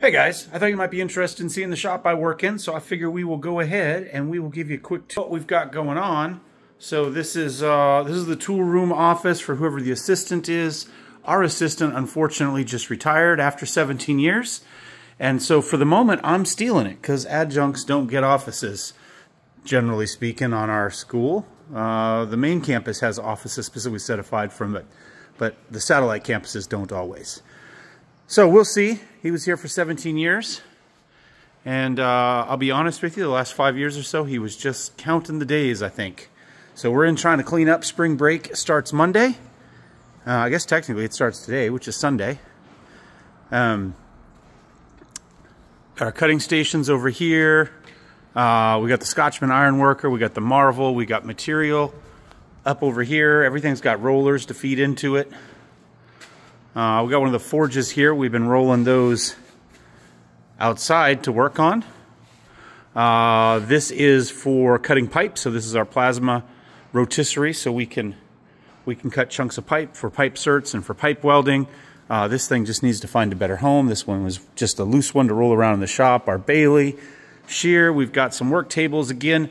Hey guys, I thought you might be interested in seeing the shop I work in, so I figure we will go ahead and we will give you a quick tour of what we've got going on. So this is the tool room office for whoever the assistant is. Our assistant unfortunately just retired after 17 years. And so for the moment I'm stealing it because adjuncts don't get offices, generally speaking, on our school. The main campus has offices specifically set aside from it, but the satellite campuses don't always. So we'll see. He was here for 17 years, and I'll be honest with you, the last 5 years or so, he was just counting the days, I think. So we're in trying to clean up. Spring break starts Monday. I guess technically it starts today, which is Sunday. Got our cutting stations over here. We got the Scotchman ironworker. We got the Marvel. We got material up over here. Everything's got rollers to feed into it. We got one of the forges here. We've been rolling those outside to work on. This is for cutting pipe. So this is our plasma rotisserie. So we can cut chunks of pipe for pipe certs and for pipe welding. This thing just needs to find a better home. This one was just a loose one to roll around in the shop. Our Bailey shear. We've got some work tables. Again,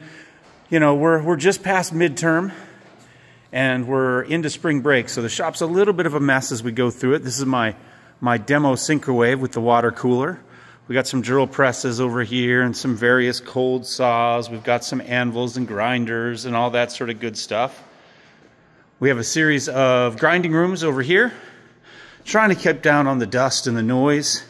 you know, we're just past midterm. And we're into spring break, so the shop's a little bit of a mess as we go through it. This is my demo Syncrowave with the water cooler. We got some drill presses over here and some various cold saws. We've got some anvils and grinders and all that sort of good stuff. We have a series of grinding rooms over here, trying to keep down on the dust and the noise.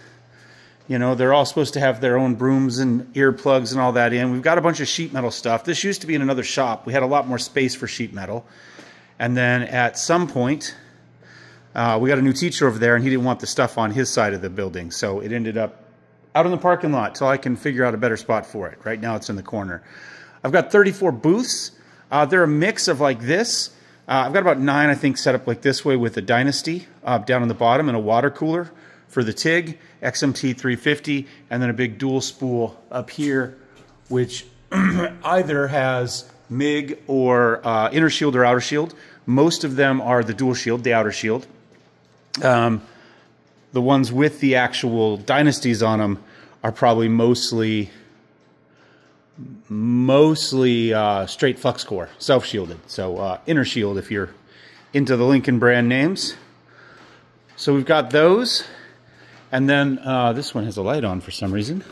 You know, they're all supposed to have their own brooms and earplugs and all that in. We've got a bunch of sheet metal stuff. This used to be in another shop. We had a lot more space for sheet metal. And then at some point, we got a new teacher over there, and he didn't want the stuff on his side of the building. So it ended up out in the parking lot till I can figure out a better spot for it. Right now it's in the corner. I've got 34 booths. They're a mix of like this. I've got about 9, I think, set up like this way with the Dynasty down on the bottom and a water cooler for the TIG, XMT 350, and then a big dual spool up here, which either has MIG or inner shield or outer shield. Most of them are the dual shield, the outer shield. The ones with the actual Dynasties on them are probably mostly straight flux core, self-shielded. So inner shield if you're into the Lincoln brand names. So we've got those. And then this one has a light on for some reason.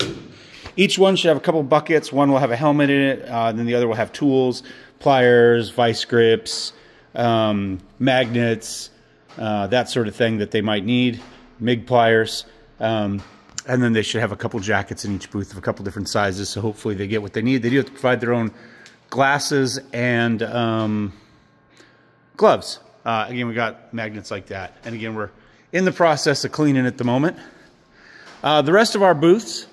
Each one should have a couple buckets. One will have a helmet in it, then the other will have tools, pliers, vice grips, magnets, that sort of thing that they might need, MIG pliers, and then they should have a couple jackets in each booth of a couple different sizes, so hopefully they get what they need. They do have to provide their own glasses and gloves. Again, we got magnets like that. And again, we're in the process of cleaning at the moment. The rest of our booths,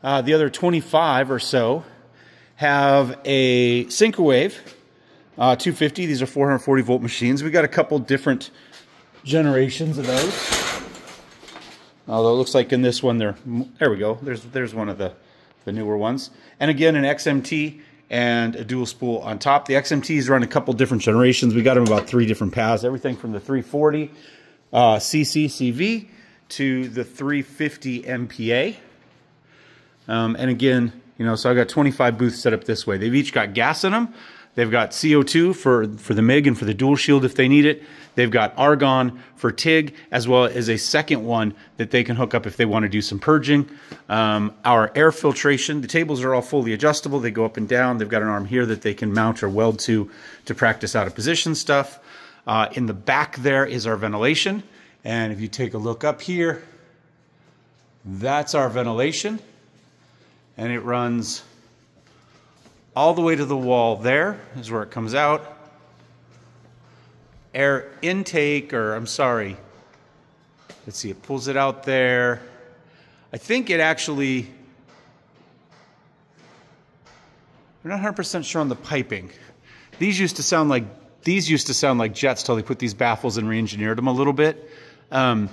the other 25 or so, have a Syncrowave 250. These are 440 volt machines. We got a couple different generations of those. Although it looks like in this one, there we go. There's one of the newer ones. And again, an XMT and a dual spool on top. The XMTs run a couple different generations. We got them about 3 different paths. Everything from the 340 CCCV to the 350 MPA. And again, you know, so I got 25 booths set up this way. They've each got gas in them. They've got CO2 for the MIG and for the dual shield if they need it. They've got argon for TIG, as well as a second one that they can hook up if they want to do some purging. Our air filtration, the tables are all fully adjustable. They go up and down. They've got an arm here that they can mount or weld to practice out of position stuff. In the back there is our ventilation. And if you take a look up here, that's our ventilation. And it runs all the way to the wall. There is where it comes out. Air intake, or I'm sorry, let's see, it pulls it out there. I think it actually, we're not 100% sure on the piping. These used to sound like jets till they put these baffles and re-engineered them a little bit. That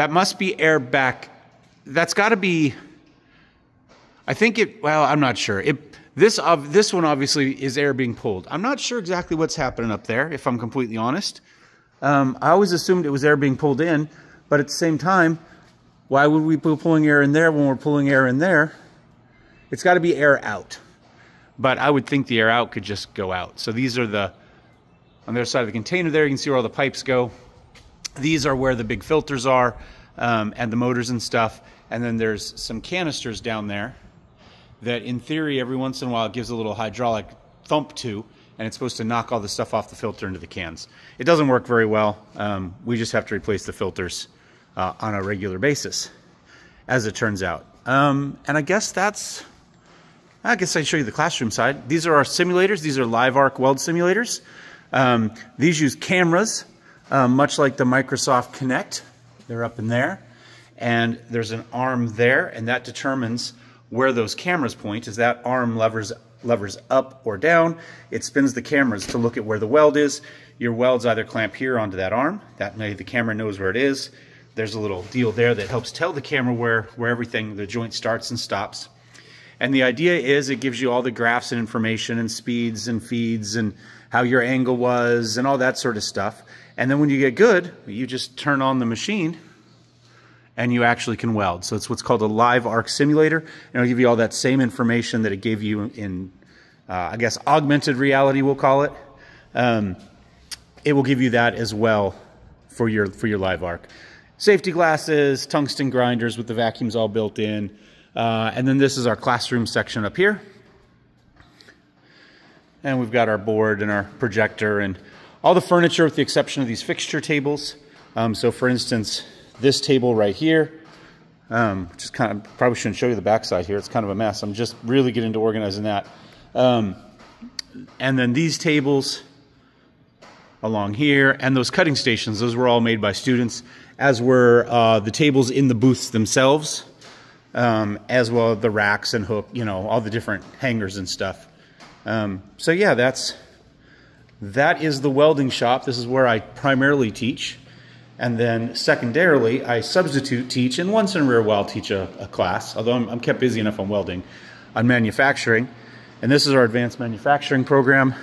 must be air back. That's got to be, I think it, well, I'm not sure. This one obviously is air being pulled. I'm not sure exactly what's happening up there, if I'm completely honest. I always assumed it was air being pulled in, but at the same time, Why would we be pulling air in there when we're pulling air in there? It's got to be air out. But I would think the air out could just go out. So these are on the other side of the container there, you can see where all the pipes go. These are where the big filters are, and the motors and stuff. And then there's some canisters down there that in theory every once in a while it gives a little hydraulic thump to, and it's supposed to knock all the stuff off the filter into the cans. It doesn't work very well. We just have to replace the filters on a regular basis, as it turns out. And I guess I'd show you the classroom side. These are our simulators. These are live arc weld simulators. These use cameras, much like the Microsoft Kinect. They're up in there. And there's an arm there, and that determines where those cameras point. As that arm levers up or down, it spins the cameras to look at where the weld is. Your welds either clamp here onto that arm. That way the camera knows where it is. There's a little deal there that helps tell the camera where everything, the joint starts and stops. And the idea is it gives you all the graphs and information and speeds and feeds and how your angle was and all that sort of stuff. And then when you get good, you just turn on the machine and you actually can weld. So it's what's called a live arc simulator. And it'll give you all that same information that it gave you in, I guess, augmented reality, we'll call it. It will give you that as well for your live arc. Safety glasses, tungsten grinders with the vacuums all built in. And then this is our classroom section up here. And we've got our board and our projector and all the furniture with the exception of these fixture tables. So for instance, this table right here, just kind of, probably shouldn't show you the backside here. It's kind of a mess. I'm just really getting into organizing that. And then these tables along here, and those cutting stations, those were all made by students, as were the tables in the booths themselves, as well as the racks and hook, you know, all the different hangers and stuff. So yeah, that is the welding shop. This is where I primarily teach. And then secondarily, I substitute teach, and once in a rare while teach a class, although I'm kept busy enough on welding, on manufacturing. And this is our advanced manufacturing program.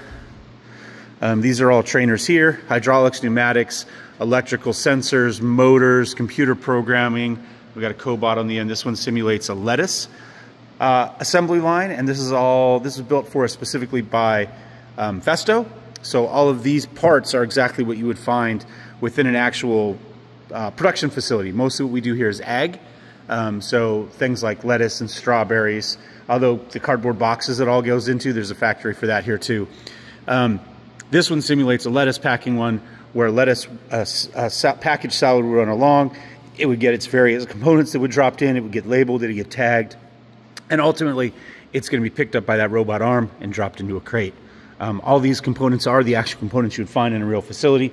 These are all trainers here: hydraulics, pneumatics, electrical sensors, motors, computer programming. We got a cobot on the end. This one simulates a lettuce assembly line, and this is built for us specifically by Festo. So all of these parts are exactly what you would find within an actual production facility. Most of what we do here is ag. So things like lettuce and strawberries, although the cardboard boxes it all goes into, there's a factory for that here too. This one simulates a lettuce packing one, where lettuce packaged salad would run along. It would get its various components that would drop in, it would get labeled, it would get tagged, and ultimately it's going to be picked up by that robot arm and dropped into a crate. All these components are the actual components you would find in a real facility.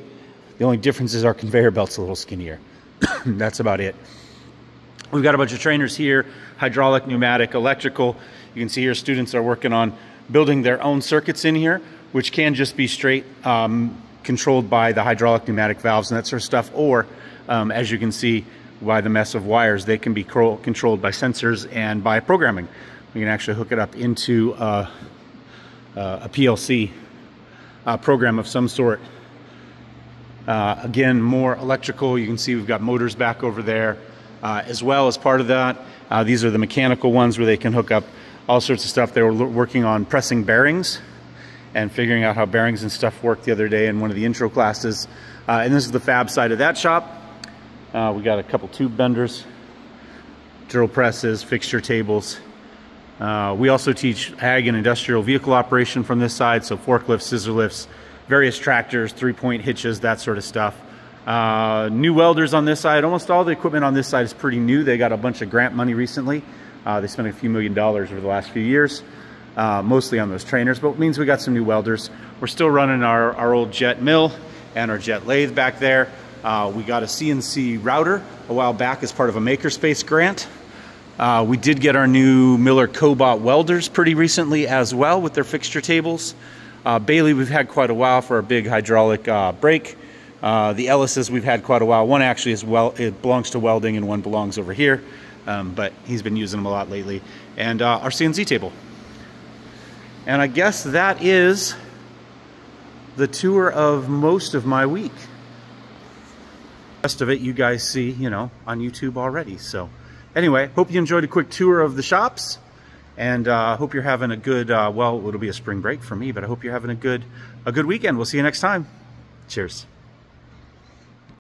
The only difference is our conveyor belt's a little skinnier. That's about it. We've got a bunch of trainers here: hydraulic, pneumatic, electrical. You can see here students are working on building their own circuits in here, which can just be straight controlled by the hydraulic, pneumatic valves and that sort of stuff, or as you can see by the mess of wires, they can be controlled by sensors and by programming. We can actually hook it up into a PLC program of some sort. Again, more electrical. You can see we've got motors back over there as well as part of that. These are the mechanical ones where they can hook up all sorts of stuff. They were working on pressing bearings and figuring out how bearings and stuff work the other day in one of the intro classes. And this is the fab side of that shop. We got a couple tube benders, drill presses, fixture tables. We also teach ag and industrial vehicle operation from this side, so forklifts, scissor lifts, various tractors, three-point hitches, that sort of stuff. New welders on this side. Almost all the equipment on this side is pretty new. They got a bunch of grant money recently. They spent a few $1 million over the last few years, mostly on those trainers, but it means we got some new welders. We're still running our old jet mill and our jet lathe back there. We got a CNC router a while back as part of a Makerspace grant. We did get our new Miller Cobot welders pretty recently as well with their fixture tables. Bailey we've had quite a while for our big hydraulic brake. The Ellis's we've had quite a while. One actually is it belongs to welding and one belongs over here, but he's been using them a lot lately. And our CNC table. And I guess that is the tour of most of my week. rest of it you guys see, you know, on YouTube already. So anyway, hope you enjoyed a quick tour of the shops, and hope you're having a good, well, it'll be a spring break for me, but I hope you're having a good weekend. We'll see you next time. Cheers.